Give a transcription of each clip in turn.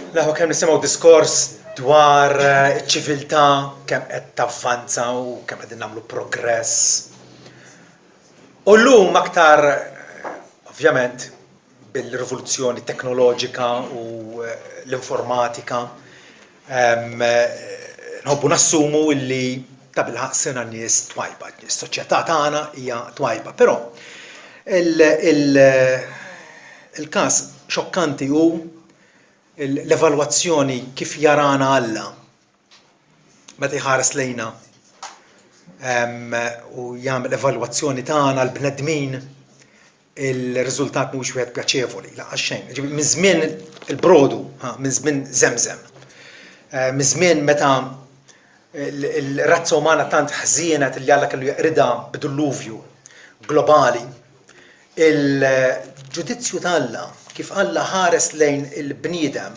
Laħwa kemm nisimgħu diskors dwar iċ-ċiviltà kemm qed tavvanza u kemm qegħdin nagħmlu progress. U llum aktar ovvjament bil-rivoluzzjoni teknoloġika u l-informatika nħobbu nassumu illi ta' bil-ħaqsena nies twajba, is-soċjetà tagħna hija twajba, però il-każ xokkanti hu l-evalwazzjoni kif jarana Alla meta jħares lejna u jagħmel evalwazzjoni tagħna l-bnedmin il-riżultat mhuwiex wieħed pjaċevoli laqas xejn. Minn żmien il-brodu, minn żmien Żemżem, minn żmien meta il-razza umana tant ħżienet li Alla kellu jeqridha b'dilluvju globali, il-ġudizzju ta' Alla kif Alla ħares lejn il-bniedem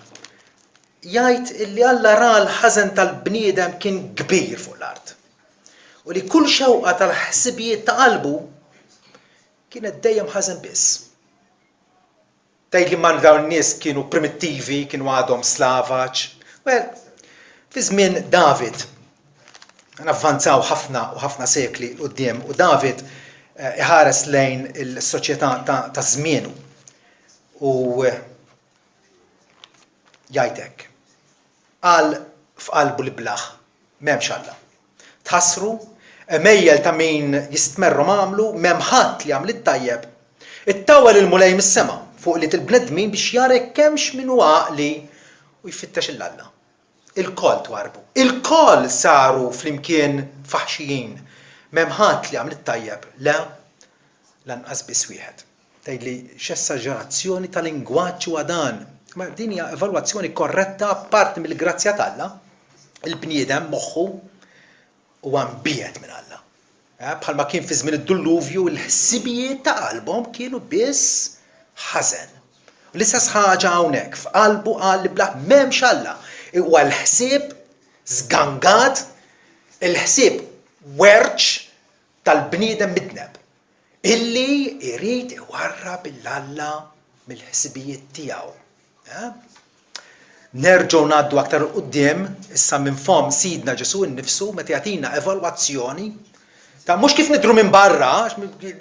jgħid illi Alla ra l-ħażen tal-bniedem kien kbir fuq l-art. U li kull xewqa tal-ħsibijiet ta' qalbu kienet dejjem ħażen biss. Tgħid li man dawn in-nies kienu primittivi, kienu għadhom slavaġ. Well, fi żmien David avvanzaw ħafna u ħafna sekli quddiem u David iħares lejn il-soċjetà ta' żmienu. U jgħid hekk. Qal f'qalbu li blaħ m'hemmx Alla. Tħassru, mejjel ta' min jistmerru għamlu, m'hemm ħadd li għamel it-tajjeb. Ittawwal il-mulej mis-sema fuq li til-bnedmin biex jara kemmx min huwa għaqli u jfittex il-Alla. Il-koll twarbu. Il-koll saru flimkien faħxijin. M'hemm ħadd li għamel it-tajjeb. Le, lanqas biss wieħed. Tgħidli x'essaġerazzjoni ta' lingwaġġ huwa dan. Ma din hija evalwazzjoni korretta parti mill-grazzja t'Alla. Il-bniedem moħħu huwa mbiegħed minn Alla. Bħalma kien fi żmien id-dilluvju l-ħsibijiet ta' qalbhom kienu biss ħażen. U l-istess ħaġa hawnhekk f'qalbu qal li blaħ m'hemmx Alla. Huwa l-ħsieb żgangat, il-ħsieb werċ tal-bniedem midneb illi jrid iwarrab il-Alla mill-ħsibijiet tiegħu. Nerġgħu ngħaddu aktar quddiem issa minn fom Sidna Ġesu innifsu meta jagħtina evalwazzjoni ta' mhux kif nidhru minn barra,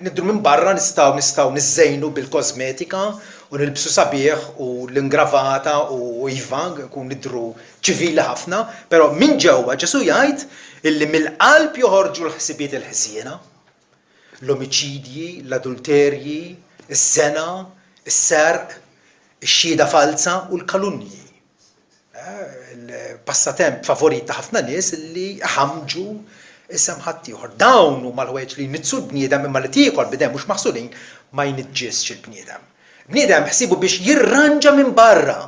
nidhru minn barra nistgħu niżżejnu bil-kosmetika u nilbsu sabiħ u l-ingravata u iva nkun nidhru ċivili ħafna, però minn ġewwa Ġesu jgħid illi mill-qalb joħorġu l-ħsibiet il-ħsiena, l-omiċidji, l-adulterji, is-sena, is-serq, ix-xhieda falsa u l-kalunji. Il-passatemp favorit ta' ħafna nies li ħamġu isem ħadd ieħor. Dawn huma l-ħwejġ li jnitsu l-bniedem imma li tiekol bidem mhux maħsulin ma jniġġisx il-bniedem. Bniedem ħsibu biex jirranġa minn barra,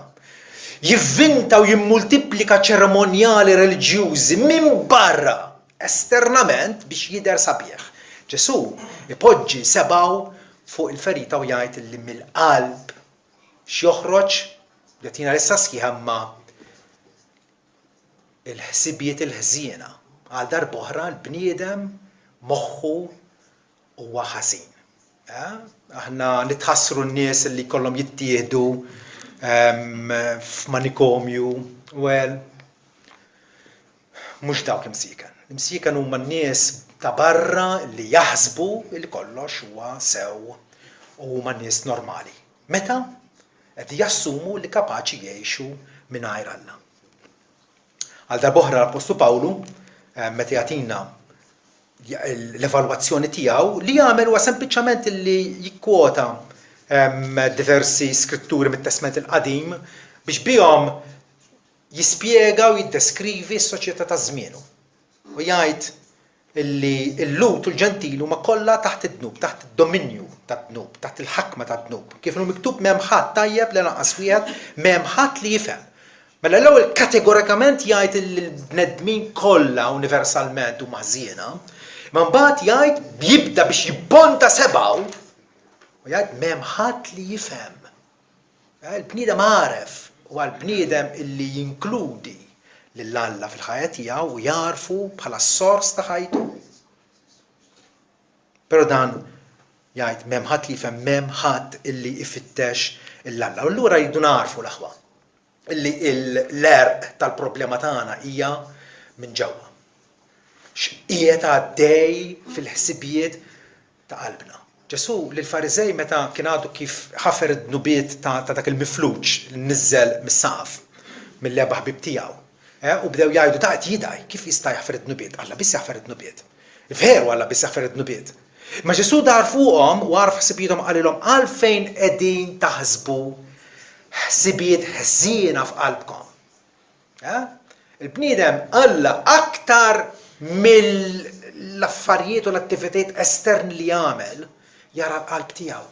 jivvinta u jimmultiplika ċeremonjali reliġjużi minn barra esternament biex jidher sabiħ. Ġesu ipoġġi sebaw fuq il-ferita u jgħid li mill-qalb x'joħroġ li tina issa sħiħa ma il-ħsibiet il-ħżiena għal darb'oħra l-bniedem moħħu huwa ħażin. Aħna nitħassru n-nies li kollhom jittieħdu f'manikomju, well, mhux dawk l-imsiekan. L-imsiekan huma n-nies ta' barra li jaħsbu li kollox huwa sew u huma nies normali. Meta qed jassumu li kapaċi jgħixu mingħajr Alla. Għal darb'oħra l-Apostlu Pawlu meta jagħtina l-evalwazzjoni tiegħu li jagħmel huwa sempliċement li jikkwota diversi skritturi mit-Testament il-Qadim biex bihom jispjega u jiddeskrivi s-soċjetà ta' żmienu. U jgħid illi l-Lut u l-Ġentil huma kollha taħt id-dnub, taħt id-dominju tad-dnub, taħt il-ħakma tad-dnub. Kif inhu miktub m'hemm ħadd tajjeb li lanqas wieħed, m'hemm ħadd li jifhem. Mela l-ewwel kategorikament jgħid il-bnedmin kollha universalment huma ħżiena, imma mbagħad jgħid jibda biex jibbonta sebgħu u jgħid m'hemm ħadd li jifhem. Il-bniedem għaref huwa l-bniedem illi jinkludi lill-Alla fil-ħajja tiegħu u jarfu bħala s-sors ta' ħajtu. Però dan jgħid m'hemm ħadd li jifhem, m'hemm ħadd illi ifittex il-Alla. U allura jridu narfu l-aħwa illi l-erq tal-problema tagħna hija minn ġewwa. X'qiegħed għaddej fil-ħsibijiet ta' qalbna. Ġesu lill-Fariżej meta kien għadu kif ħafer id-dnubiet ta' dak il-mifluġ li nniżżel mis-saqaf mill-leba' ħbib tiegħu. U bdew jgħidu ta' qed jidaj, kif jista' jaħfer id-dnubiet? Alla biss jaħfer id-dnubiet. Veru Alla biss jaħfer id-dnubiet. Ma Ġesu dar fuqhom u għaraf ħsibietom qalilhom għalfejn qegħdin taħsbu ħsibiet ħżiena f'qalbkom. Il-bniedem Alla aktar mill-affarijiet u l-attivitajiet esterni li jagħmel jara l-qalb tiegħu.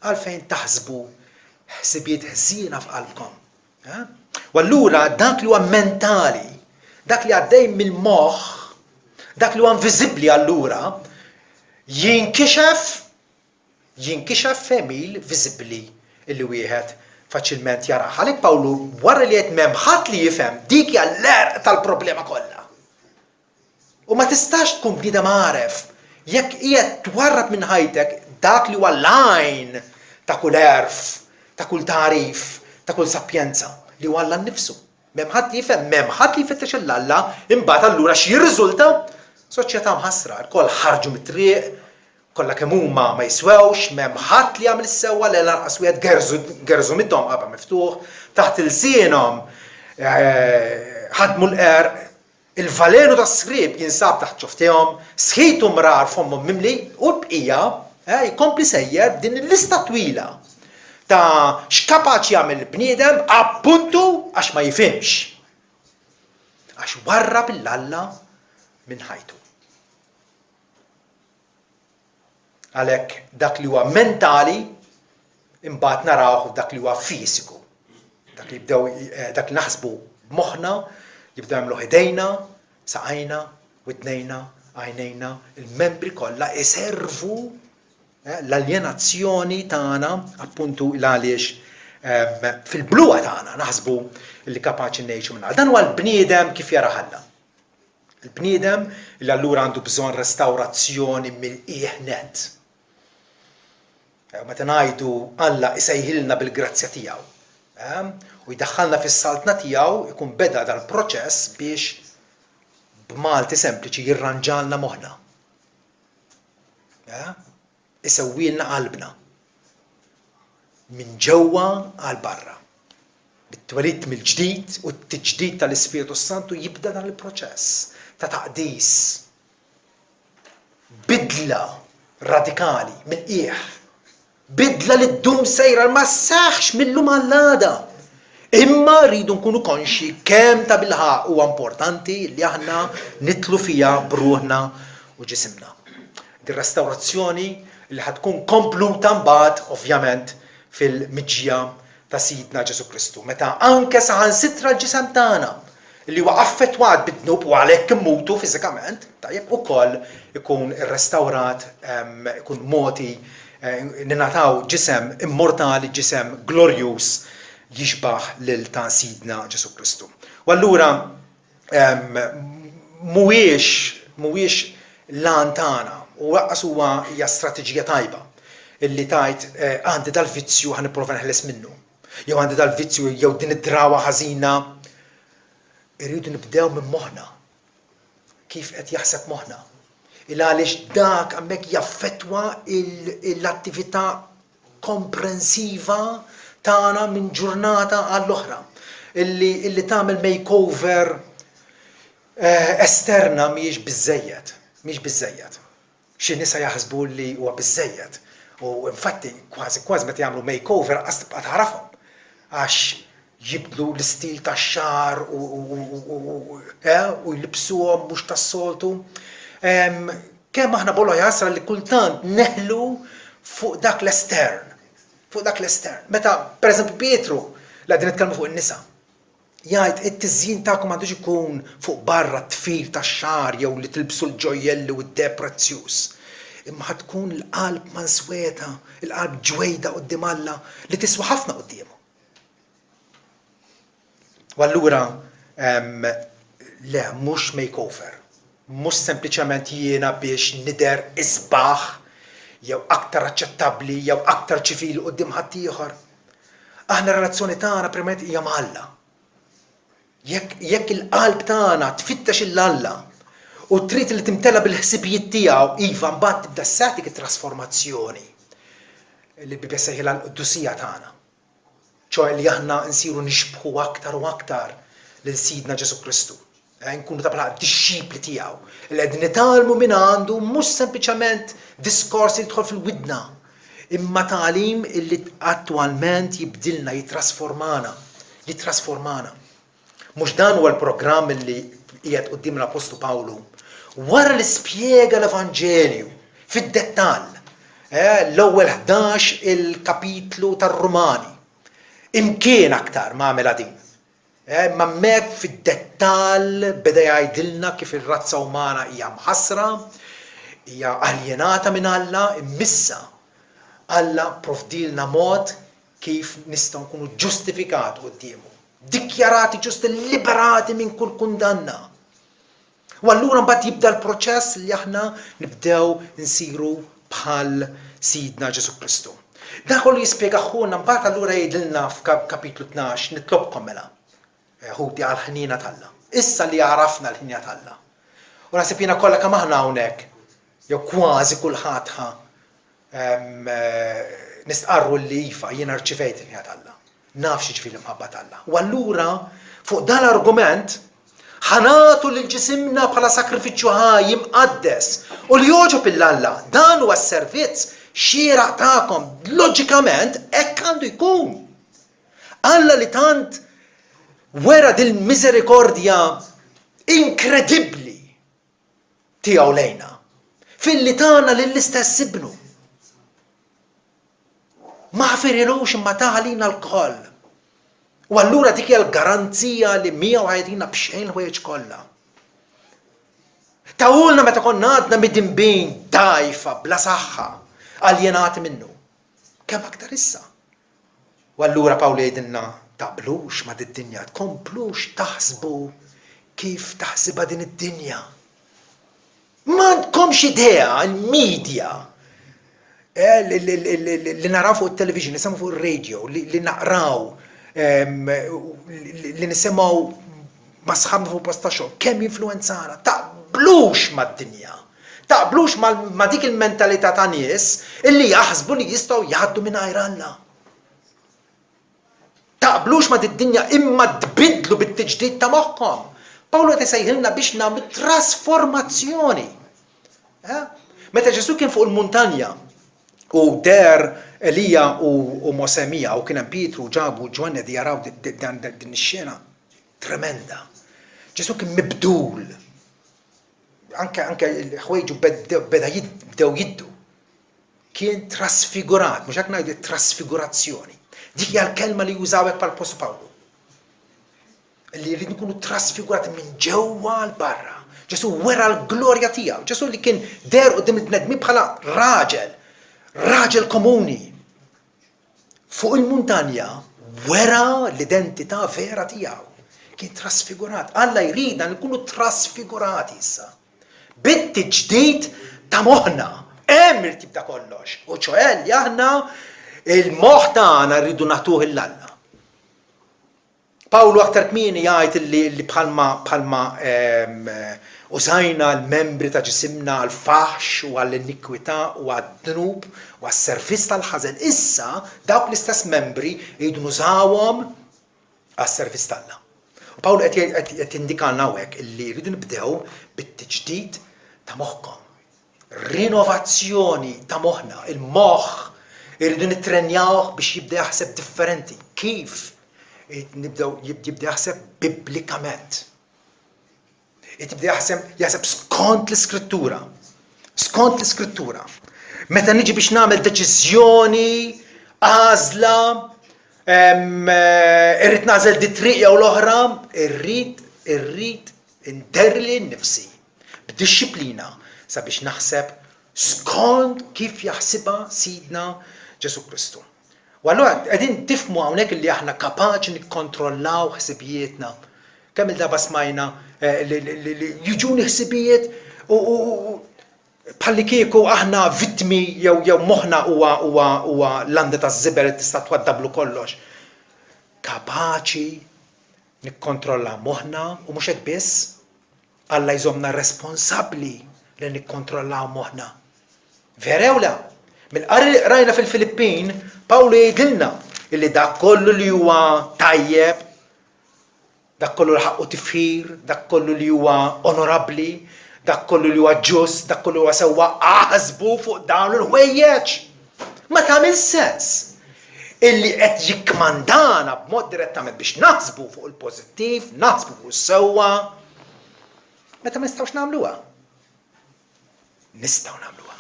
Għalfejn taħsbu ħsibiet ħżiena f'qalbkom. U allura dak li huwa mentali, dak li għaddej mill-moħħ, dak li huwa inviżibbli allura jinkixef femil viżibbli illi wieħed faċilment jara. Għalhekk Pawlu wara li qed m'hemm ħadd li jifhem dik hija l-erq tal-problema kollha. U ma tistax tkun bniedem għaref jekk qiegħed twarrab minn ħajtek dak li huwa l-għajn ta' kull erf, ta' kull tarif, ta' kull sapjenza li huwa Alla nnifsu. M'hemm ħadd li jifhem, m'hemm ħadd li jfittex l-Alla, imbagħad allura x'jirriżulta? Soċjetà mħassra, l-koll ħarġu mit-triq, kollha kemm huma ma jiswewx, m'hemm ħadd li jagħmel is-sewwa li lanqas wieħed gerżu midhom qabel miftuħ, taħt il-sienhom ħadmu l-qerq, il-valenu tas-srieb jinsab taħt ċoftihom, sħitu mrar f'ommhom mimli u l-bqija jkompli sejjer din il-lista twila ta' x'kapaċi jagħmel il-bniedem appuntu għax ma jifhimx. Għax warrab l-Alla minn ħajtu. Għalhekk dak li huwa mentali imbagħad narawh dak li huwa fisiku. Dak li naħsbu b'moħħna jibdew jagħmlu ħdejna, saqajna, widnejna, għajnejna, il-membri kollha iservu l-aljenazzjoni tagħna appuntu għaliex fil-bluwa tagħna naħsbu li kapaċi ngħixu minn. Dan huwa l-bniedem kif jara Alla. Il-bniedem li allura għandu bżonn restawrazzjoni mill-qiegħ net. Meta ngħidu Alla isejħilna bil-grazzja tiegħu u jdaħħalna fis-saltna tiegħu ikun beda dal-proċess biex b'Malti sempliċi jirranġalna moħħna. Isewwilna qalbna minn ġewwa għal barra. Bit-twelid mill-ġdid u t-tiġdid tal-Ispiritu Santu jibda dan il-proċess ta' taqdis. Bidla radikali mill-qiegħ. Bidla li ddum sejra ma ssaħħx mill-lum għall-għada. Imma rridu nkunu konxi kemm ta' bilħaq huwa importanti li aħna nitlu fiha bruħna u ġisimna. Dir-restawrazzjoni li ħatkun kompluta mbagħad ovvjament fil-miġja ta' Sidna Ġesu Kristu. Meta anke saħansitra l-ġisem tagħna li huwa affettwat bid-dnub u għalhekk immutu fiżikament, tajjeb ukoll ikun irrestawrat, ikun moti, ninataw ġisem immortali, ġisem glorjuż jixbaħ lil ta' Sidna Ġesu Kristu. U allura mhuwiex lan tagħna u waqqas huwa hija strateġija tajba illi tajt għandi dal-vizzju ħa nipprova neħles minnu. Jew għandi dal-vizzju jew din id-drawa ħażina. Irridu nibdew minn moħħna. Kif qed jaħseb moħħna. Għaliex dak hemmhekk jaffettwa l-attività komprensiva tagħna minn ġurnata għall-oħra. Illi tagħmel makeover esterna mhijiex biżżejjed. Xi nisa jaħsbu li huwa biżżejjed. U infatti kważi meta jagħmlu makeover qas tibqa' tarafhom. Għax jibdlu l-istil tax-xahar u jlibsuhom mhux tas-soltu. Kemm aħna bollha jasra li kultant neħlu fuq dak l-estern. Meta pereżempju Pietru li qegħdin nitkellmu fuq in-nisa. Jgħid it-tiżjin tagħkom m'għandux ikun fuq barra t-tfir tax-xahar jew li tilbsu l-ġojjelli u d-deb prezzjuż. Imma ħad tkun l-qalb mansweta, il-qalb ġwejda quddiem Alla li tiswa ħafna qudiemu. U allura le mhux makeover, mhux sempliċement jiena biex nidher isbaħ jew aktar aċċettabbli jew aktar ċivili quddiem ħadd ieħor. Aħna relazzjoni tagħna primet hija ma' Alla. jekk il-qalb tagħna tfittex il-Alla u trid li timtela bil-ħsibijiet tiegħu, iva mbagħad tibda ssatik it-trasformazzjoni li Bibja sejħilha l-quddusija tagħna. ċoħe li aħna nsiru nixbħu aktar u aktar lil Sidna Ġesu Kristu. Nkunu ta' bħala disċipli tiegħu. Li qegħdin nitalmu minn għandu mhux sempliċement diskors li jidħol fil-widna, imma tagħlim illi attwalment jibdilna, jitrasformana. Mhux dan huwa l-programm li qiegħed quddiem l-Apostlu Pawlu. Wara li spjega l-Evanġelju fid-dettall, l-ewwel 11 il-kapitlu tar-Rumani. Imkien aktar ma' għamela din. Ma' mek fid-dettall beda jgħidilna kif ir-razza umana hija mħassra, hija aljenata minn Alla, immissa Alla provdilna mod kif nistgħu nkunu ġustifikati qudiemu, dikjarati ġusti, liberati minn kull kundanna. U allura mbagħad jibda l-proċess li aħna nibdew nsiru bħal Sidna Ġesu Kristu. Dan kollu jispjega ħuna mbagħad allura jgħidilna f'kapitlu 12 nitlobkom mela. Ħudi għal-ħnina talla. Issa li għarafna l-ħnina talla. U nasib jiena kollha kemm aħna hawnhekk, jew kważi kulħadd nistqarru li iva jiena rċivejt il-ħnina talla. Naf x'ġifieri l-imħabba talla. U allura fuq dan l-argument ħanatu lil ġisimna bħala sakrifiċċju ħaj imqaddes u li joġob il-Alla. Dan huwa s-servizz xieraq tagħkom. Loġikament hekk għandu jkun. Alla li tant wera dil-miżerikordja inkredibbli tiegħu lejna fil-li tagħna lill-istess ibnu. Ma ħafirilux imma taħalina l-koll. U allura dik hija l-garanzija li miegħu ħajtina b'xejn ħwejjeġ kollha. Tawulna meta konna għadna mid-dinbin dajfa bla saħħa aljenati minnu. Kemm aktar issa. U allura Pawlu jgħidilna taqblux ma' din-dinja, tkomplux taħsbu kif taħsibha din id-dinja. Ma tkomx idea il-medja li naraw fuq it-television, nisimgħu fuq ir-radio, li naqraw, li nisimgħu ma' sħabna fuq post ta' xogħol, kemm influenzana, taqblux mad-dinja. Taqblux ma' dik il-mentalità ta' nies illi jaħsbu li jistgħu jgħaddu mingħajr Alla. Taqblux ma' d-dinja imma tbidlu bit-tiġdid ta' moħħkom. Pawlu qed isejħilna biex nagħmlu trasformazzjoni. Meta Ġesu kien fuq il-muntanja u der Elija u Mosemija u kien hemm Pietru ġabu Ġwanna di jaraw din ix-xena tremenda. Ġesu kien mibdul. Anke l-ħwejġu beda jibdew jiddu. Kien trasfigurat, mhux hekk ngħidu trasfigurazzjoni. Dik hija l-kelma li jużawek bħall-Apostlu Pawlu. Li jrid nkunu trasfigurati minn ġewwa l barra. Ġesu wera l-glorja tiegħu. Ġesu li kien der qudiem il-bnedmin bħala raġel komuni. Fuq il-muntanja wera l-identità vera tiegħu. Kien trasfigurat. Alla jridna nkunu trasfigurati issa. Bit-tiġdid ta' moħħna. Hemm irtib ta' kollox. U ċoħe li aħna il-moħħ tagħna rridu nagħtuh il-Alla. Pawlu aktar kmieni jgħid li bħalma użajna l-membri ta' ġisimna għall-faħx u għall-inikwità u għad-dnub u għas-servizz tal-ħażen. Issa dawk l-istess membri jridu nużawhom għas-servizz tal-Alla. U Pawlu qed jindikalna hawnhekk illi jridu nibdew bit-tiġdid ta' moħħkom. Rinnovazzjoni ta' moħħna, il-moħħ irridu nittrenjawh biex jibda jaħseb differenti. Kif? Jibda jaħseb biblikament. Jibda jaħseb skont l-iskrittura. Skont l-iskrittura. Meta niġi biex nagħmel deċiżjoni, għażla, irrid nagħżel di triq jew l-oħra, irrid inderli nnifsi b'dixxiplina sabiex naħseb skont kif jaħsibha Sidna Ġesu Kristu. U allura qegħdin tifhmu hawnhekk li aħna kapaċi nikkontrollaw ħsibijietna. Kemm il-darba smajna li jiġuni ħsibijiet u bħalli kieku aħna vittmi jew moħħna huwa landa taż-żiber tista' twaddablu kollox. Kapaċi nikkontrolla moħħna u mhux hekk biss, Alla jżomna responsabbli li nikkontrollaw moħħna. Vera u la? Mill-qari rajna fil-Filippin, Pawlu jgħidilna illi dak kollu li huwa tajjeb, dak kollu li ħaqqu tifħir, dak kollu li huwa onorabbli, dak kollu li huwa ġust, dak kollu li huwa sewwa aħsbu fuq dawn il-ħwejjeġ. Ma tagħmel sens illi qed jikkmandana b'mod direttament biex naħsbu fuq il-pożittiv, naħsbu fuq is-sewwa, meta ma nistgħux nagħmluha. Nistgħu nagħmluha.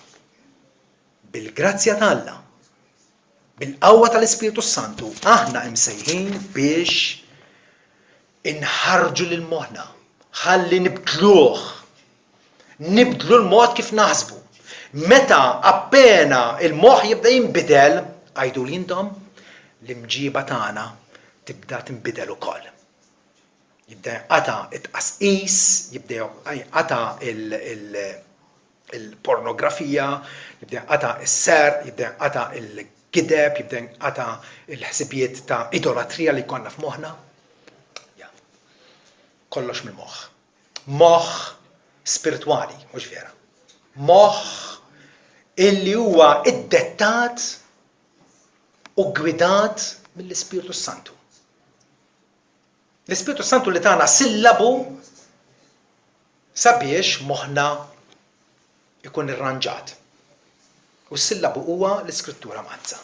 Bil-grazzja ta' bil-qawwa tal-Ispiritu Santu, aħna msejħin biex inħarġu lil moħħna, ħalli nibdluh. Nibdlu l-mod kif naħsbu. Meta appena il-moħħ jibda jinbidel, għajdu intom l-imġiba tagħna tibda tinbidel ukoll. Jibda għata it-qasqis, jibda għata il-pornografija, jibda għata il-ser, jibda għata il-gideb, jibda għata il-ħsibijiet ta' idolatrija li konna f'moħħna. Kollox mill-moħħ. Moħħ spirituali, mhux vera. Moħħ illi huwa iddettat u gwidat mill-Ispiritu Santu. L-Ispiritu Santu li tagħna sillabu sabiex moħħna ikun irranġat. U s-sillabu huwa l-Iskrittura Mazza.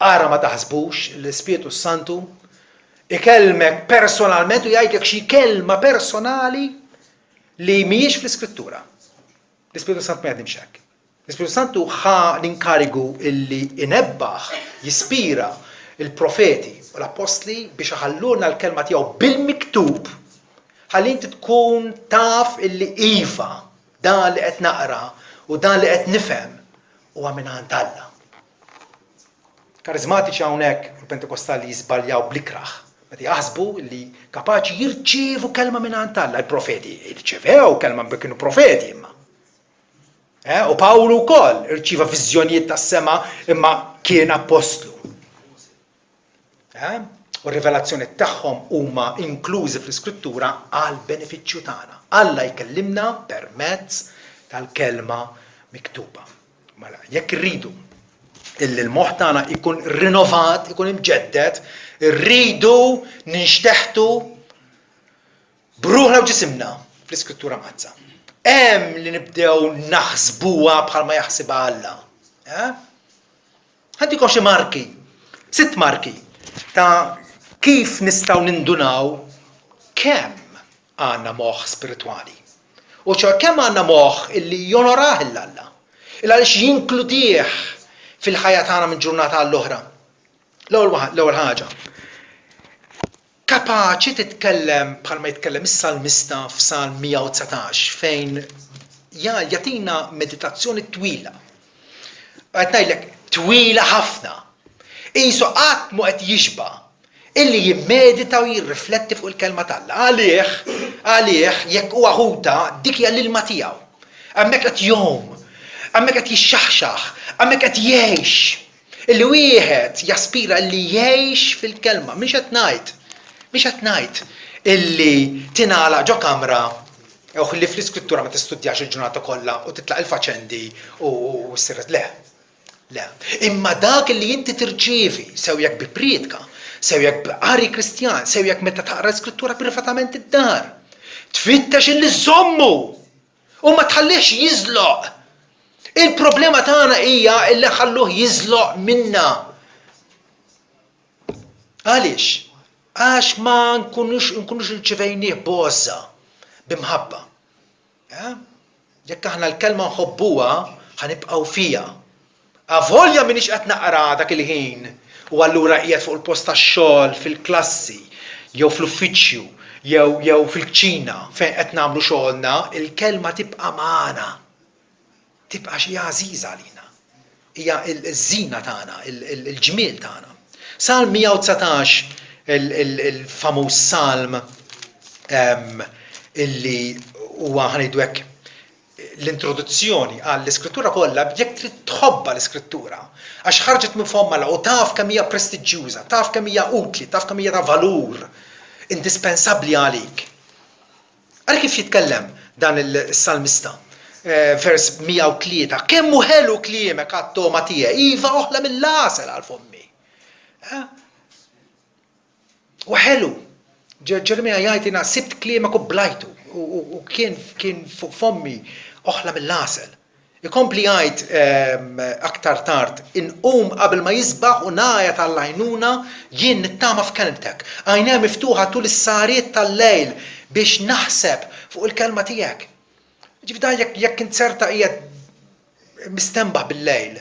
Ara ma taħsbux l-Ispiritu Santu ikellmek personalment u jgħidlek xi kelma personali li mhijiex fl-Iskrittura. L-Ispiritu Santu ma jgħidimx hekk. L-Ispiritu Santu ħa l-inkarigu illi inebbaħ, jispira il-profeti u l-apostli biex ħalluna l-kelma tiegħu bil-miktub ħalli inti tkun taf illi iva dan li qed naqra u dan li qed nifhem huwa minn għand Alla. Karizmatiċi hawnhekk il-Pentekostali jiżbaljaw bl-ikraħ. Meta jaħsbu li kapaċi jirċievu kelma minn għand Alla. Il-profeti jirċevew kelma kienu profeti imma. U Pawlu wkoll irċieva viżjonijiet tas-sema imma kien apostlu. U r-rivelazzjoni tagħhom huma inklużi fl-Iskrittura għal benefiċċju tagħna. Alla jkellimna permezz tal-kelma miktuba. Mela, jekk irridu illi l-moħħ tagħna ikun rinnovat, ikun imġedded, irridu ninxteħtu bruħna u ġisimna fl-Iskrittura Mazza. Hemm li nibdew naħsbuha bħalma jaħsibha Alla. Ħandikom xi marki, 6 marki ta' kif nistgħu nindunaw kemm għandna moħħ spiritwali. U kemm għandna moħħ illi jonorah il-Alla. Għaliex jinkludih fil-ħajja tagħna minn ġurnata għall-oħra. L-ewwel ħaġa. Kapaċi titkellem bħalma jitkellem is-salmista f'Salm 119 fejn jagħtina meditazzjoni twila. Qed ngħidlek twila ħafna. Qisu qatt mu qed jixba' illi jimmedita u jirrifletti fuq il-kelma tagħha. Għalih jekk huwa ħuta dik hija l-ilma tiegħu. Hemmhekk qed jom, hemmhekk qed jixxaħxaħ, hemmhekk qed jgħix. Illi wieħed jaspira li jgħix fil-kelma, mhix qed ngħid illi tingħala ġo kamra jew li fl-Iskrittura ma tistudjax il-ġurnata kollha u titlaq il-faċendi u ssir le. Imma dak li inti tirċievi sewjek bi priedka, sewjek b'qari Kristjan, sewjek meta taqra l-Iskrittura privatament id-dar. Tfittex illi żommu u ma tħallix jiżloq. Il-problema tagħna hija illi ħalluh jiżloq minna. Għaliex? Għax ma nkunux irċevejnieh b'għoża, b'imħabba. Jekk aħna l-kelma nħobbuha ħanibqgħu fiha. Avolja minix qed naqra dak il-ħin u allura qiegħed fuq il-post tax-xogħol fil-klassi jew fl-uffiċċju jew fil-kċina fejn qed nagħmlu xogħolna, il-kelma tibqa' magħna. Tibqa' xi għażiża għalina. Hija l-żina tagħna, il-ġmiel tagħna. Salm 119 il-famuż salm illi huwa ħanejdu hekk l-introduzzjoni għall-Iskrittura kollha jekk trid tħobba l-Iskrittura għax ħarġet minn fomma u taf kemm hija prestiġjuża, taf kemm hija utli, taf kemm hija ta' valur. indispensabbli għalik. Għal kif jitkellem dan il-salmista, vers 103, kemm hu ħelu kliemek għat-toma tiegħi, iva oħla mill-lasel għal fommi. U ħelu, Ġermija jgħidina sibt kliemek u blajtu, u kien fuq fommi oħla mill-lasel. Ikompli jgħid aktar tard, inqum qabel ma jisbaħ u ngħajjat tal-għajnuna jien nittama f'kelmtek. Għajnejja miftuħa tul is-sariet tal-lejl biex naħseb fuq il-kelma tiegħek. Ġifda jekk int serta qiegħed mistembaħ bil-lejl,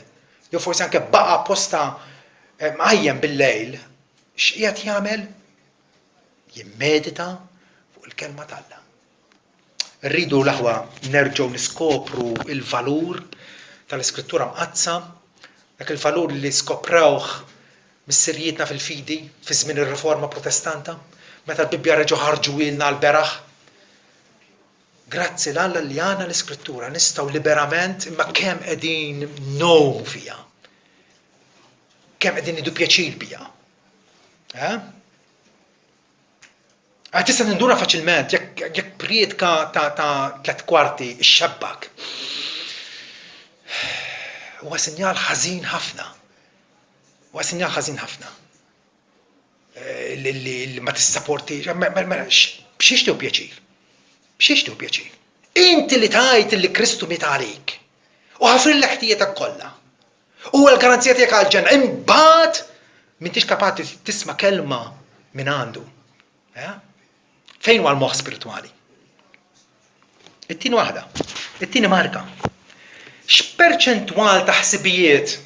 jew forsi anke baqa' posta mqajjem bil-lejl, x'qiegħed jagħmel? Jimmedita fuq il-kelma tal-Alla. Rridu l-aħwa nerġgħu niskopru il-valur tal-Iskrittura mqazza, dak il-valur li skoprawh mis-sirjietna fil-fidi fi żmien ir-Riforma Protestanta, meta l-Bibbja reġgħu ħarġu ilna l-beraħ. Grazzi l-Alla li għandna l-Iskrittura nistgħu liberament imma kemm qegħdin nowmu fiha. Kemm qegħdin nidu pjaċir biha. Tista' tinduna faċilment jekk priedka ta' 3 kwarti xxabbak. Huwa sinjal ħażin ħafna. Huwa sinjal ħażin ħafna. Li ma tissapporti, b'xiex pjaċir. B'xiex pjaċir. Inti li tajt li Kristu miet għalik. U ħafri l-ħtijietek kollha. U l-garanzija tiegħek għall-ġenna. Imbagħad m'intix kapaċi tisma' kelma minn għandu. Fejn huwa l-moħħ spiritwali? It-tieni waħda, it-tieni marka. X'perċentwal ta' ħsibijiet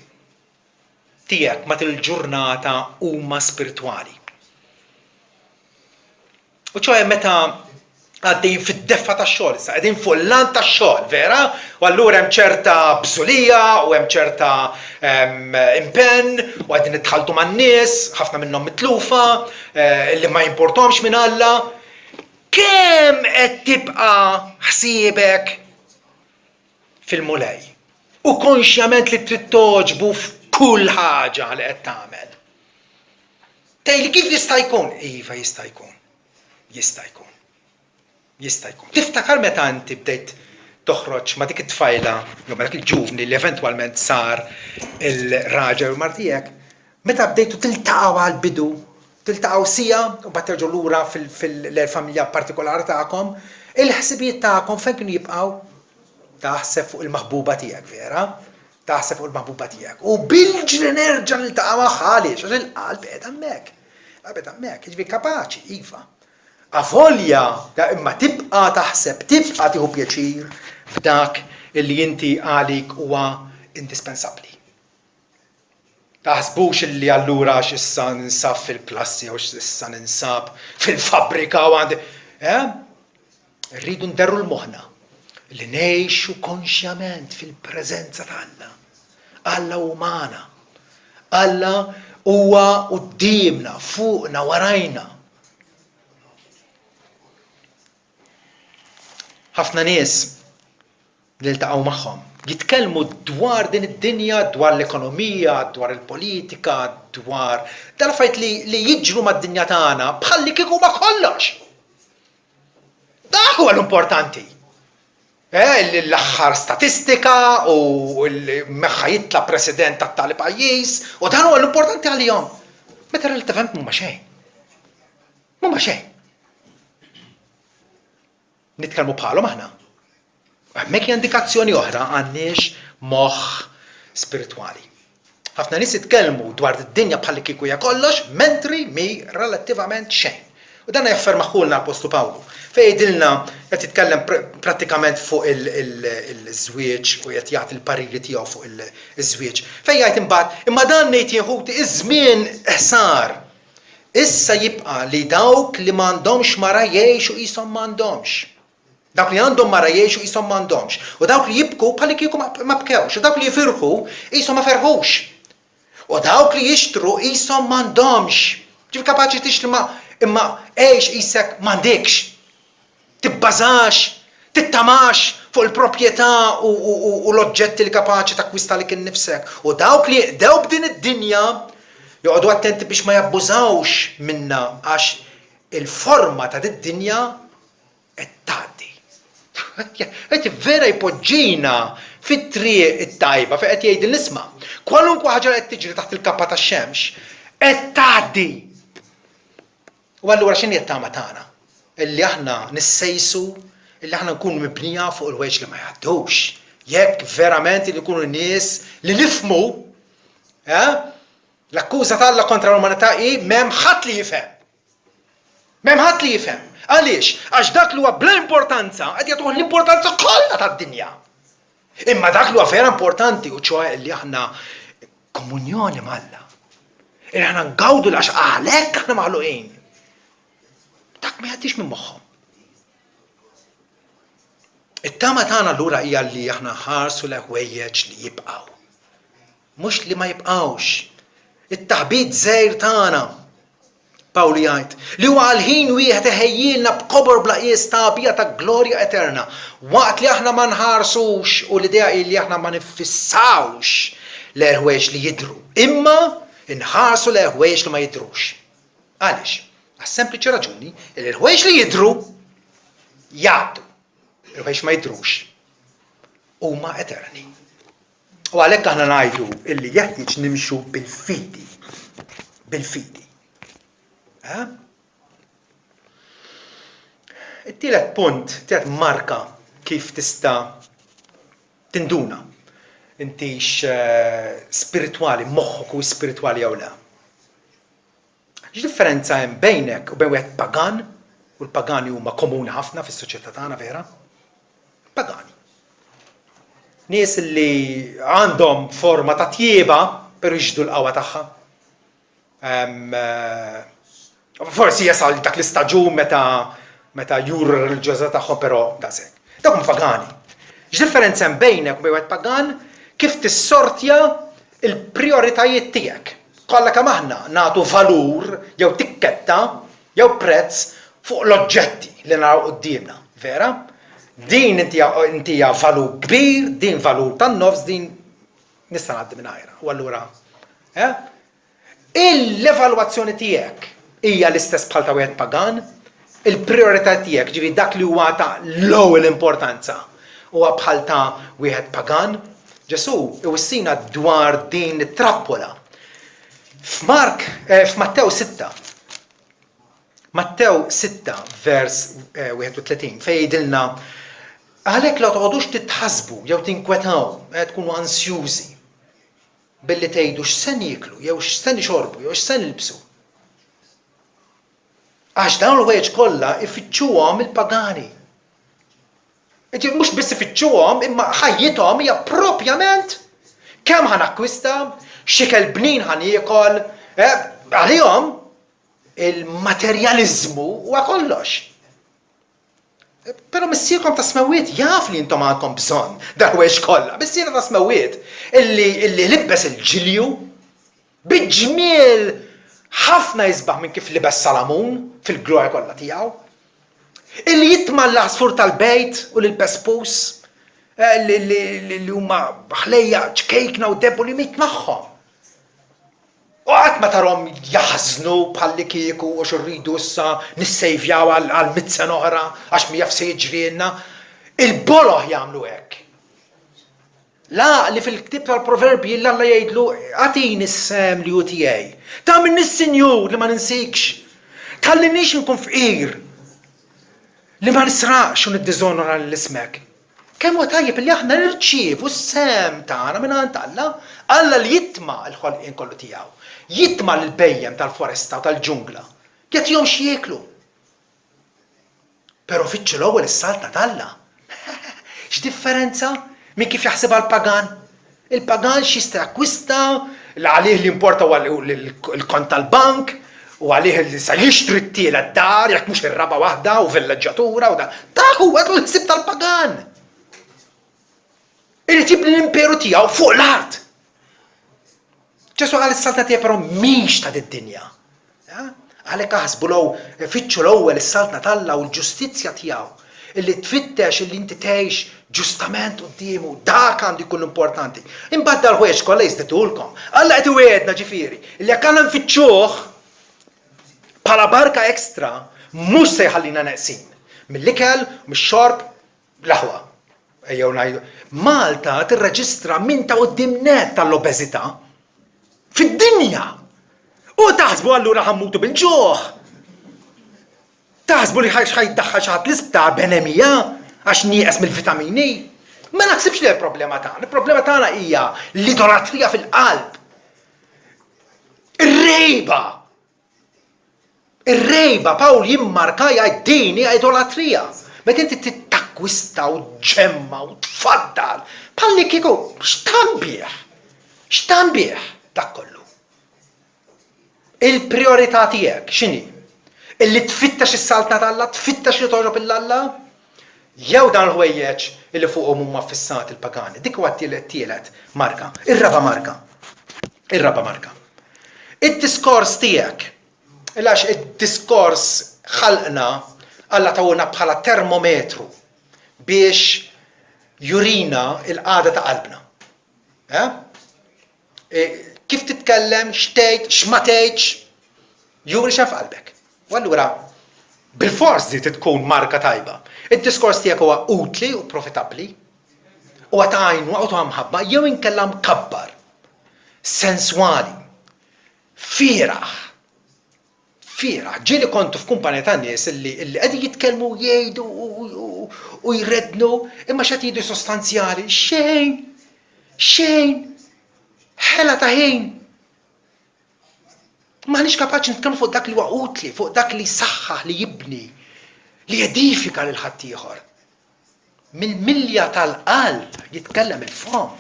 tiegħek matul il-ġurnata huma spiritwali? U ċoħe meta għaddejn fid-deffa tax-xogħol, issa qegħdin fuq l-lan tax-xogħol, vera? U allura hemm ċerta bżulija u hemm ċerta impenn u qegħdin nidħaltu man-nies, ħafna minnhom mitlufa, li ma jimportomx minn Alla. Kemm qed tibqa' ħsiebek fil-mulej u konxjament li trid toġbu f'kull ħaġa li qed tagħmel. Tgħidli kif jista' jkun? Iva jista' jkun. Jista' jkun. Jista' jkun. Tiftakar meta inti bdejt toħroġ ma' dik it-tfajla, jew ma' dak il-ġuvni li eventwalment sar il-raġel u martijek, meta bdejtu tiltaqgħu għall-bidu, tiltaqgħu sija u mbagħad terġgħu lura fil-familja partikolari tagħkom, il-ħsibijiet tagħkom fejn kienu jibqgħu? Taħseb fuq il-maħbuba tiegħek, vera? Taħseb fuq il-maħbuba tiegħek. U bil-ġri nerġa' niltaqa' magħha għaliex għax il-qalb qiegħed hemmhekk. Qalb hemmhekk, jiġifieri kapaċi, iva. Avolja imma tibqa' taħseb, tibqa' tieħu pjaċir f'dak illi inti għalik huwa indispensabbli. Taħsbux illi allura x'issa ninsab fil-klassi u x'issa ninsab fil-fabbrika u għandi. Rridu nderru l-moħħna li ngħixu konxjament fil-preżenza ta' Alla. Alla umana. Alla huwa qudiemna, fuqna, warajna. Ħafna nies li ltaqgħu magħhom jitkellmu dwar din id-dinja, dwar l-ekonomija, dwar il-politika, dwar dal-affarijiet li jiġru mad-dinja tagħna bħalli kieku ma kollox. Dak huwa l-importanti. L-aħħar statistika u l-meħħa jitla president tat-tali pajjiż u dan huwa l-importanti għalihom. Meta relativament mhuma xejn. Mhuma xejn. Nitkellmu bħalhom aħna. Hemmhekk hija indikazzjoni oħra għandniex moħħ spiritwali. Ħafna nies jitkellmu dwar id-dinja bħalli kieku hija kollox, mentri mi relattivament xejn. U dan jaffermaħulna l-Apostlu Pawlu. Fejn jgħidilna qed jitkellem prattikament fuq il-żwieġ u qed jagħti l-pariri tiegħu fuq il-żwieġ. Fejn jgħid imbagħad imma dan ngħid jeħudi iż-żmien ħsar. Issa jibqa' li dawk li m'għandhomx mara jgħixu qishom m'għandhomx. Dawk li għandhom mara jgħixu qishom m'għandhomx. U dawk li jibku bħalli kieku ma bkewx. U dawk li jifirħu qishom ma ferħux. U dawk li jixtru qishom m'għandhomx. Ġif kapaċi tixtri imma għex qisek m'għandekx. Tibbażax, tittamax fuq il-proprjetà u l-oġġetti li kapaċi takkwista lik innifsek. U dawk li jqdew b'din id-dinja joqgħodu attenti biex ma jabbużawx minna għax il-forma ta' id-dinja qed tgħaddi. Qed vera jpoġġina fit-triq it-tajba fejn qed jgħid l-isma'. Kwalunkwe ħaġa qed tiġri taħt il-kappa tax-xemx qed tgħaddi. U allura x'inhi t-tama tagħna? Illi aħna nissejsu, illi aħna nkunu mibnija fuq il-weġġ li ma jgħaddux. Jekk verament li jkunu nies li nifhmu l-akkuża tal-Alla kontra l-umanità hi m'hemm ħadd li jifhem. M'hemm ħadd li jifhem. Għaliex? Għax dak li huwa bla importanza qed jagħtuh l-importanza kollha tad-dinja. Imma dak li huwa vera importanti u ċoħe li aħna komunjoni mal-Alla. Illi aħna ngawdu għax għalhekk aħna magħluqin. Dak ma jgħaddix minn moħħhom. It-tama tagħna allura hija li aħna ħarsu l-ħwejjeġ li jibqgħu. Mhux li ma jibqgħux. It-taħbit żgħir tagħna. Pawlu jgħid li huwa għal-ħin wieħed iħejjilna b'kobor bla qies tagħbija ta' glorja eterna. Waqt li aħna ma nħarsux u l-idea hi li aħna ma nifissawx l-ħwejjeġ li jidhru. Imma inħarsu l-ħwejjeġ li ma jidhrux. Għaliex? Għas-sempliċi raġuni li l-ħwejjeġ li jidhru jgħaddu. Il-ħwejjeġ ma jidhrux huma eterni. U għalhekk aħna ngħidu illi jeħtieġ nimxu bil-fidi. Bil-fidi. It-tielet punt, tielet marka kif tista' tinduna intix spiritwali, moħħok u spiritwali jew le. X'differenza hemm bejnek u bejn wieħed pagan, u l-pagani huma komuni ħafna fis-soċjetà tagħna vera? Pagani. Nies li għandhom forma ta' tjieba per jiġdu l-qawwa tagħha. Forsi jasal dak l-istaġun meta juru l-reliġjożità tagħhom però daqshekk. Dak huma pagani. X'differenza hemm bejnek u bejn wieħed pagan kif tissortja il-prijoritajiet tiegħek. Kollha kemm aħna nagħtu valur jew tikketta jew prezz fuq l-oġġetti li naraw qudiemna, vera? Din intija valur kbir, din valur tan-nofs, din nista' ngħaddi mingħajrha. U allura l-evalwazzjoni tiegħek hija l-istess bħal ta' wieħed pagan, il-priorità tiegħek ġifi dak li huwa ta' l-ewwel importanza huwa bħal ta' wieħed pagan. Ġesu iwissina dwar din it-trappola. F'Mattew 6. Mattew 6 vers 31 fejn jgħidilna għalhekk la toqgħodux titħasbu jew tinkwetaw tkunu ansjużi billi tgħidu x'se jieklu jew x'se jxorbu jew x'se nilbsu. Għax dawn il-ħwejjeġ kollha ifittxuhom il-pagani. Mhux biss ifittxuhom imma ħajjithom hija proprjament kemm ħanakwista, x'ikel bnin ħaniekol, għalihom il-materjaliżmu huwa kollox. Però missierkom ta' smewiet jaf li intom għandkom bżonn dak-ħwejjeġ kollha. Missier ta' smewiet illi libbes il-ġilju biġmiel ħafna jisbaħ minn kif libes Salamun fil-glorja kollha tiegħu. Illi jitma' l-għasfur tal-bejt u l-pespus li huma ħlejja ċkejkna u debbu li mit magħhom. U qatt ma tarhom jaħżnu bħalli kieku u xirridu issa nissejvjaw għal 100 sena oħra għax mi jaf se jiġrielna. Il-boloħ jagħmlu hekk. La li fil-ktib tal-proverbi l-Alla jgħidlu għatini s-sem li hu tiegħi. Ta' minni s-Sinjur li ma ninsikx. Tħallinix nkun fqir. Li ma nisraqx u niddiżonora l-ismek. Kemm huwa tajjeb li aħna nirċievu s-sem tagħna minn Alla, Alla li jitma' l-ħolqien kollu tiegħu. Jitma' l-bejjem tal-foresta u tal-ġungla. Jagħtihom xi jieklu. Però fittxu l-ewwel is-salta Alla. X'differenza minn kif jaħsibha l-pagan? Il-pagan x'jista' jakkwista, għalih li importa huwa l-kont tal-bank, u għalih li sa jixtri t-tiela d-dar, jekk mhux ir-raba waħda u villaġġatura u da. Dak huwa l-ħsieb tal-pagan. Irid jibni l-imperu tiegħu fuq l-art. Ġesu għal is-salta tiegħek però mhix ta' dinja. Għalhekk aħsbu fittxu l-ewwel is-salta Alla u l-ġustizzja tiegħu illi tfittex illi inti tgħix ġustament qudiemu, dak għandu jkun importanti. Imbagħad dal-ħwejjeġ kollha jiżditulkom. Alla qed iwiedna ġifieri illi jekk għandna nfittxuh bħala barka ekstra mhux se jħallina neqsin. Mill-ikel, mix-xorb, l-aħwa. Ejjew ngħidu. Malta tirreġistra minn ta' quddiem net tal-obeżità fid-dinja. U taħsbu allura ħammutu bil-ġuħ. Taħsbu li ħajdaħħal xi ħadd l-isptar b'anemija għax nieqes mill-vitamini. Ma naħsibx li l-problema tagħna. Il-problema tagħna hija l-idolatrija fil-qalb. Ir-rejba Pawl jimmarka jgħid din hija idolatrija. Meta inti tittakkwista u ġemma u tfaddal, bħalli kieku x'tanbih dak kollu. Il-priorità tiegħek x'inhi? Illi tfittex is-saltna tal-Alla, tfittex li toġob il-Alla? Jew dan l-ħwejjeġ illi fuqhom huma fissati il-pagani. Dik huwa t-tielet marka, ir-raba marka. Id-diskors tiegħek, għax id-diskors ħalqna Alla tawna bħala termometru biex jurina il-qada ta' qalbna. Kif titkellem, xtejt, xmatejt, juri xaf qalbek. U allura, bil-fors di tkun marka tajba. Id-diskors tiegħek huwa utli u profitabbli, u għatajnu u għamħabba, jew inkellam kabbar, sensuali, firaħ. Ġieli kontu f'kumpanija ta' nies illi qegħdin jitkellmu jgħidu u jrednu imma x'qed jgħidu sostanzjali, xejn, ħela ta' ħin. M'aħniex kapaċi nitkellmu fuq dak li huwa utli, fuq dak li saħħaħ, li jibni, li jedifika lil ħaddieħor. Mill-milja tal-qalb jitkellem il-fom,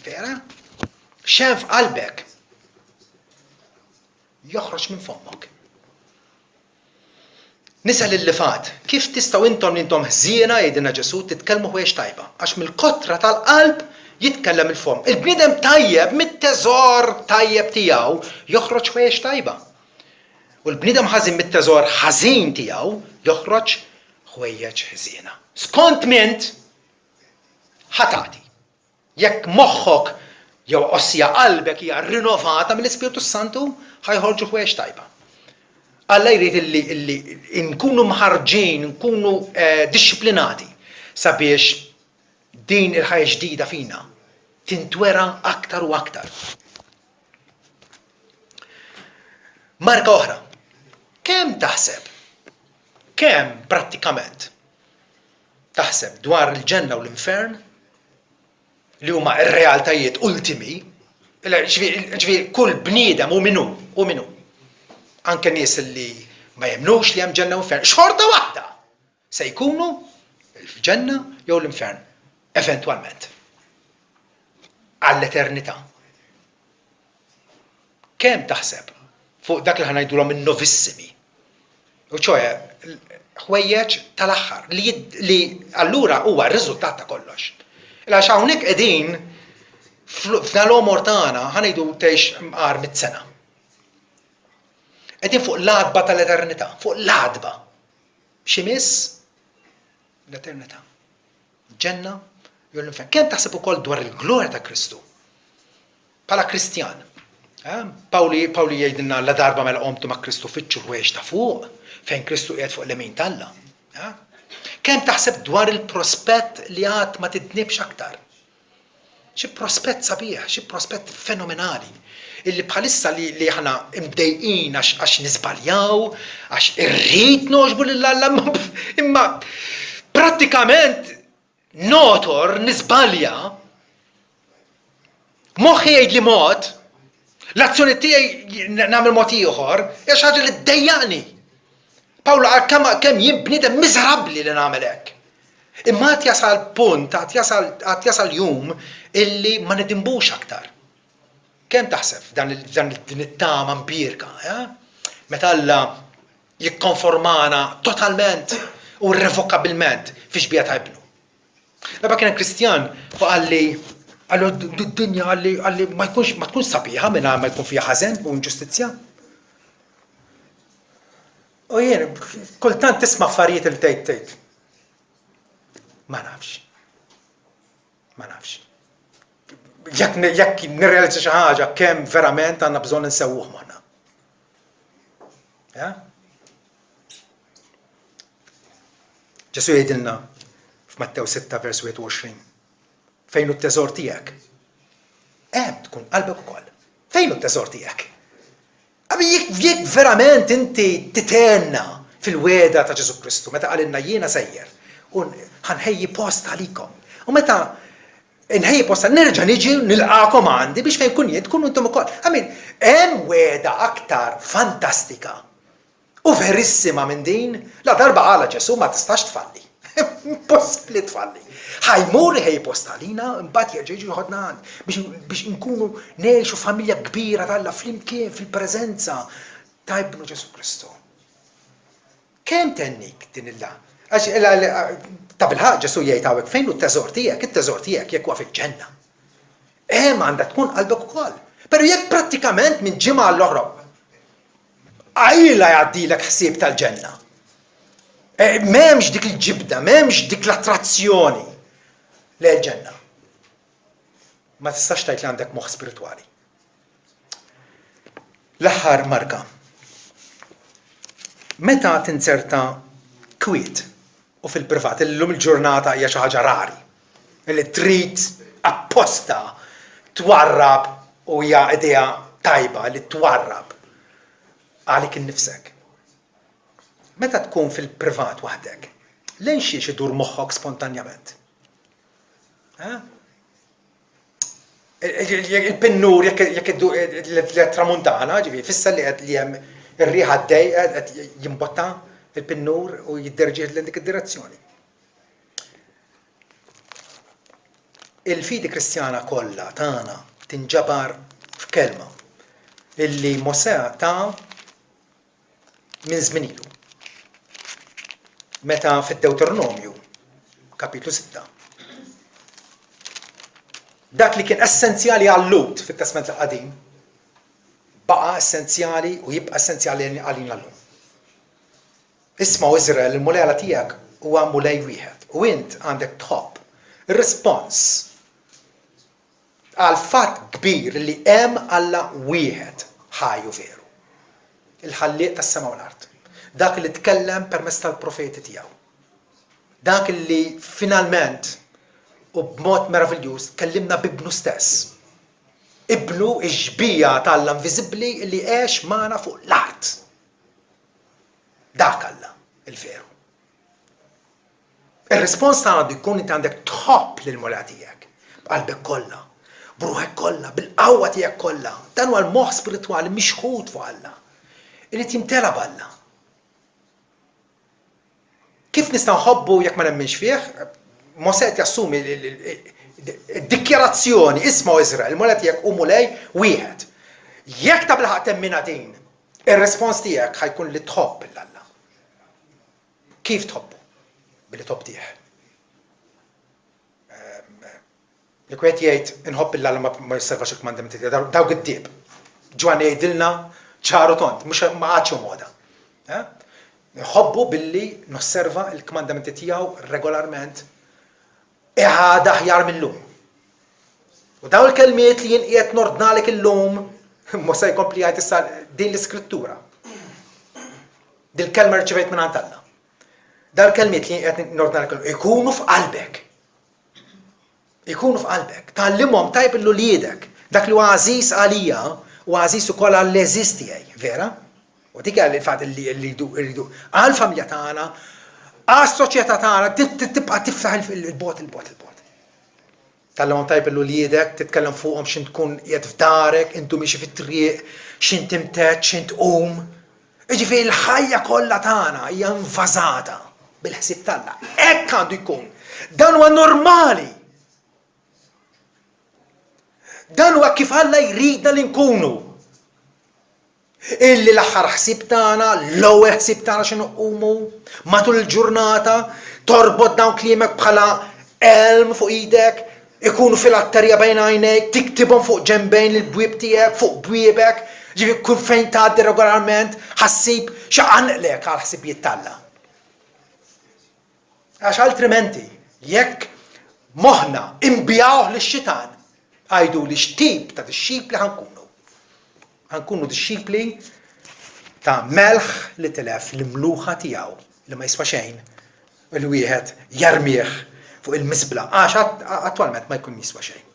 vera? X'hemm f'qalbek joħroġ minn fommok. Nisal il-lifat, kif tistgħu intom ħżiena jgħidilna Ġesu titkellmu ħwejjeġ tajba, għax mill-kotra tal-qalb jitkellem il-fom. Il-bniedem tajjeb mit-teżor tajjeb tiegħu joħroġ ħwejjeġ tajba. U l-bniedem ħażin mit-teżor ħażin tiegħu joħroġ ħwejjeġ ħżiena. Skont mint ħatati. Jekk moħħok jew ossija qalbek hija rinnovata mill-Ispiritu Santu, ħajħorġu ħwejjeġ tajba. Alla jrid illi nkunu mħarġin, nkunu disciplinati sabiex din il-ħajja ġdida fina tintwera aktar u aktar. Marka oħra, kemm prattikament taħseb dwar il-ġenna u l-infern li huma r-realtajiet ultimi, ġifieri kull bniedem u minnu. Anke nies li ma jemnux li hemm ġenna u infern, xorta waħda se jkunu il-ġenna jew l-infern, eventwalment. Għall-eternità. Kemm taħseb fuq dak li ħanajdulhom in-novissimi? U ċoħe, ħwejjeġ tal-aħħar li allura huwa r-riżultat ta' kollox. Għax hawnhekk qegħdin f'dan l-omor tagħna ħanejdu tgħix mqar mit-sena. Qegħdin fuq l-għadba tal-eternità, fuq l-għadba. X'imiss? L-eternità. Ġenna jew l-infern. Kemm taħseb ukoll dwar il-glorja ta' Kristu? Bħala Kristjan. Pawli jgħidilna la darba mela qomtu ma' Kristu fitxu ħwejjeġ ta' fuq, fejn Kristu qiegħed fuq l-yemin tal-Alla. Kemm taħseb dwar il-prospett li għad ma tidnibx aktar? Xi prospett sabiħ, xi prospett fenomenali. Illi bħalissa li ħana imdejqin għax nizbaljaw, għax irrid noġbu lill-Alla, imma prattikament notor nizbalja, moħħi jgħid li mod, l-azzjoni tiegħi nagħmel mod ieħor, hija xi ħaġa li ddejjaqni. Pawlu kemm jien bniedem miżrabbli li nagħmel hekk. Imma għad jasal punt, għad jasal jum illi ma nidimbux aktar. Kemm taħseb din it-tama mbirka, meta Alla jikkonformana totalment u irrevokabilment fi xbija ta' ibnu. Laba kien Kristjan għalli d-dinja għalli ma tkun sabiħa minna ma jkun fija ħażen u inġustizzja. U jien, kultant tisma' affarijiet il tgħid. Ma nafx. Jekk nirrealizza xi ħaġa kemm verament għandna bżonn insewwuh magħna. Ġesu jgħidilna f'Mattew 6 vers 21. Fejn hu t-teżor tiegħek? Hemm tkun qalbek ukoll. Fejn hu t-teżor tiegħek? Jekk verament inti titenna fil-weda ta' Ġesu Kristu, meta qalilna jiena sejjer u ħanħejji post għalikom. U meta nħejji post nerġa' niġi nilqakom għandi biex fejn kun jien tkunu intom ukoll. Hemm weda aktar fantastika u verissima minn din, la darba qala Ġesu ma tistax tfalli. Impossibbli tfalli. Ħajmur ħej post għalina, mbagħad jerġa' jiġi jħodna biex inkunu ngħixu familja kbira tal-Alla flimkien fil-preżenza ta' Ibnu Ġesu Kristu. Kemm tennik din ta' bilħaq Ġesu jgħid hawnhekk fejn hu t-teżor tiegħek, it-teżor tiegħek jekk huwa fil-ġenna. Għandha tkun qalbek ukoll. Però jekk prattikament minn ġimgħa l-oħra għajla jgħaddilek ħsieb tal-ġenna. M'hemmx dik il-ġibda, m'hemmx dik l-attrazzjoni l-ġenna. Ma tistax tgħid li għandek moħħ spiritwali. L-aħħar marka. Meta tinserta kwiet u fil-privat, illum il-ġurnata hija xi ħaġa rari. Li trid apposta twarrab u hija idea tajba li twarrab għalik innifsek. Meta tkun fil-privat waħdek, lejn xiex idur moħħok spontanjament? Il-pinnur jekk l-tramuntana, ġifi, fissa li hemm ir-riħa d-dej qed jimbotta il-pinnur u jidderġiet l dik id-direzzjoni. Il-fidi kristjana kollha tagħna tinġabar f'kelma illi Mosè ta' minn żmien ilu. Meta fid-Deuteronomju, kapitlu 6. Dak li kien essenzjali għall-Lut fit-Testament il-Qadim, baqa essenzjali u jibqa essenzjali għalina l-lum. Isma' Iżrael, il-mulejla tiegħek huwa mulej wieħed u int għandek tħobb ir-rispons għal fatt kbir li hemm Alla wieħed ħajju veru. Il-ħallieq tas-sema u l-ard. Dak li tkellem permezz tal-profeti tiegħu. Dak li finalment u b'mod meravigliuż kellimna b'ibnu stess. Ibnu iġbija tal-Alla inviżibbli li għex magħna fuq l-art. Dak Alla il-veru. Ir-rispons tagħna għandu jkun inti għandek tħobb lil mulej tiegħek b'qalbek kollha, b'ruħek kollha, bil-qawwa tiegħek kollha. Dan huwa l-moħħ spiritwali mixħud fuq Alla. Irid jimtela b'Alla. Kif nistgħu nħobbu jekk ma nemminx fih? Mosè jassumi d-dikjarazzjoni isma' Iżrael, mulej tiegħek u mulej wieħed. Jekk ta' bilħaq temmina din, ir-respons tiegħek ħajkun li tħobb l-Alla. Kif tħobbu? Billi tħobb tiegħek. Li kwiet jgħid inħobb l-Alla ma jisservax il-kmandamenti tiegħek, dawk id-dieb. Ġwan jgħidilna ċaru tont, mhux ma għadx moda. Nħobbu billi nosserva il-kmandamenti tiegħu regolarment iħada aħjar mill-lum. U dawn il-kelmiet li jien qiegħed nordnalek illum, Mosè jkompli jgħid issa din l-iskrittura. Din il-kelma rċevejt minn Alla. Dawn il-kelmiet li jien qiegħed nordnalek illum ikunu f'qalbek. Ikunu f'qalbek. Tallimhom tajb illu liedek. Dak li huwa għażiż għalija u għażiż ukoll għall-eżiż tiegħi, vera? U dik għal il-fat li rridu għal-familja tagħna, għas-soċjetà tagħna tibqa' tiftaħ il-bot. Tallimhom tajb illu liedek, titkellem fuqhom x'int tkun qiegħed f'darek, intu mixi fit-triq, x'int imtett, x'int qum. Jiġifieri l-ħajja kollha tagħna hija invażata bil-ħsieb tagħna. Hekk għandu jkun. Dan huwa normali. Dan huwa kif Alla jridna li nkunu. Illi l-aħħar ħsieb tagħna, l-ewwel ħsieb tagħna x'inhu qumu, matul il-ġurnata, torbod dawn kliemek bħala elm fuq idek, ikunu fil-attarija bejn għajnejk, tiktibhom fuq ġembejn il-bwieb tiegħek, fuq bwiebek, ġifi kull fejn tgħaddi regolarment, ħassib x'għanqlek għal ħsibijiet tagħna. Għax altrimenti, jekk moħħna imbjawh lix-xitan, għajdu li x'tip ta' disċipli ħankunu. Ħankunu disċipli ta' melħ li tilef l-mluħa tiegħu li ma jiswa xejn il-wieħed jarmieħ fuq il-misbla għax attwalment ma jkun jiswa xejn.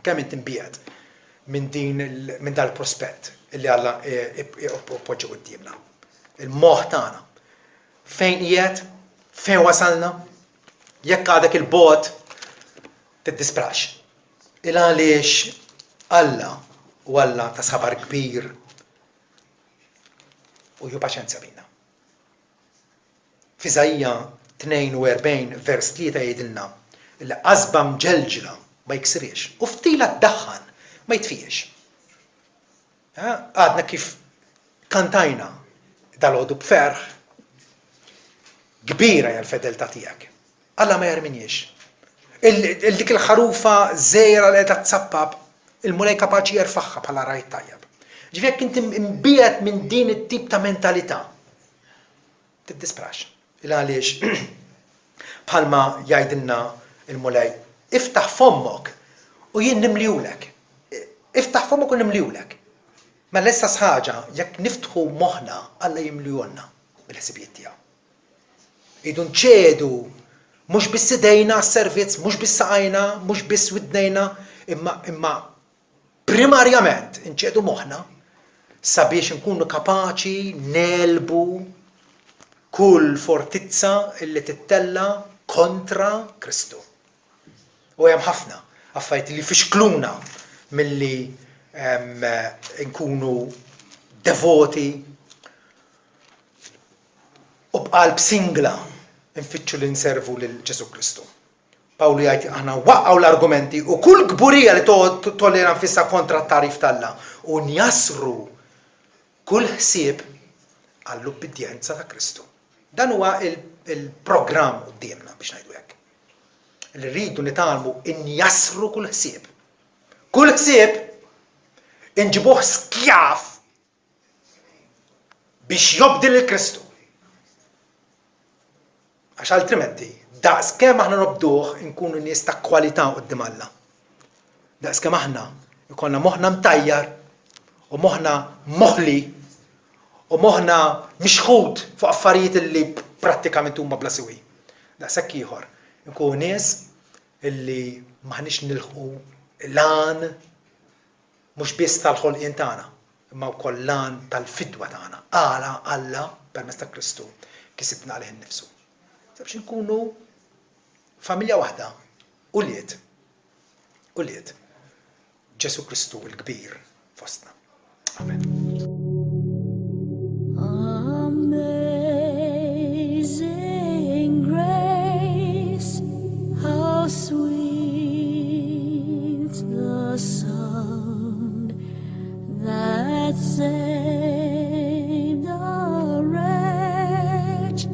Kemm inti imbiegħed minn dal-prospett illi Alla poġġi qudiemna. Il-moħħ tagħna fejn qiegħed, fejn wasalna, jekk għadek il-bogħod tiddisprax. Il għaliex Alla u Alla ta' sabar kbir u ju paċenzja bina. F'Iżajja 42 vers 3 jgħidilna li qasba mġelġla ma jiksiriex u ftila ddaħħan ma jitfiex. Għadna kif kantajna dal-għodu b'ferħ kbira hija l-fedeltà tiegħek. Alla ma jarminniex. Dik il-ħarufa żejra li qiegħda tsappab il-mulej kapaċi jerfaħħa bħala rajt tajjeb. Ġifieri jekk inti imbiegħed minn din it-tip ta' mentalità tiddisprax. Il għaliex bħalma jgħidilna il-mulej iftaħ fommok u jien nimliwlek. Iftaħ fommok u nimliwlek. Ma l-istess ħaġa jekk niftħu moħħna Alla jimlijolna bil-ħsibijiet tiegħu. Idu nċedu mhux biss idejna s-servizz, mhux biss saqajna, mhux biss widnejna, imma primarjament nċedu moħħna sabiex nkunu kapaċi nelbu kull fortizza illi tittella kontra Kristu. U hemm ħafna affarijiet li fixkluna milli nkunu devoti u bqalb singla nfittxu li nservu lil Ġesu Kristu. Pawlu jgħid aħna waqqgħu l-argumenti u kull kburija li tollera nfissa kontra t-tarif tal-Alla u njasru kull ħsieb għall-ubbidjenza ta' Kristu. Dan huwa il-programm qudiemna biex ngħidu hekk. Li rridu nitalmu injasru kull ħsieb. Kull ħsieb inġibuh skjaf biex jobdil il-Kristu. Għax altrimenti, daqskemm aħna nobduh inkunu nies ta' kwalità quddiem Alla. Daqskemm aħna ikollna moħħna mtajjar u moħħna moħli u moħħna mixħud fuq affarijiet illi prattikament huma bla siwi. Daqshekk ieħor inkunu nies illi maħniex nilħqu lan mhux biss tal-ħolqien tagħna, imma wkoll lan tal-fidwa tagħna. Alla permezz ta' Kristu kisibna għalih innifsu. Sabiex nkunu familja waħda u lied Ġesu Kristu l-kbir fostna. Amen. Amazing grace, how sweet the sound that saved a wretch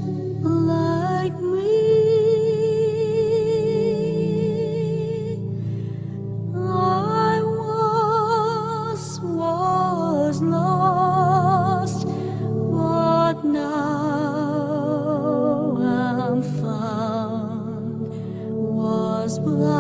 like me. I was lost, but now I'm found, was blind.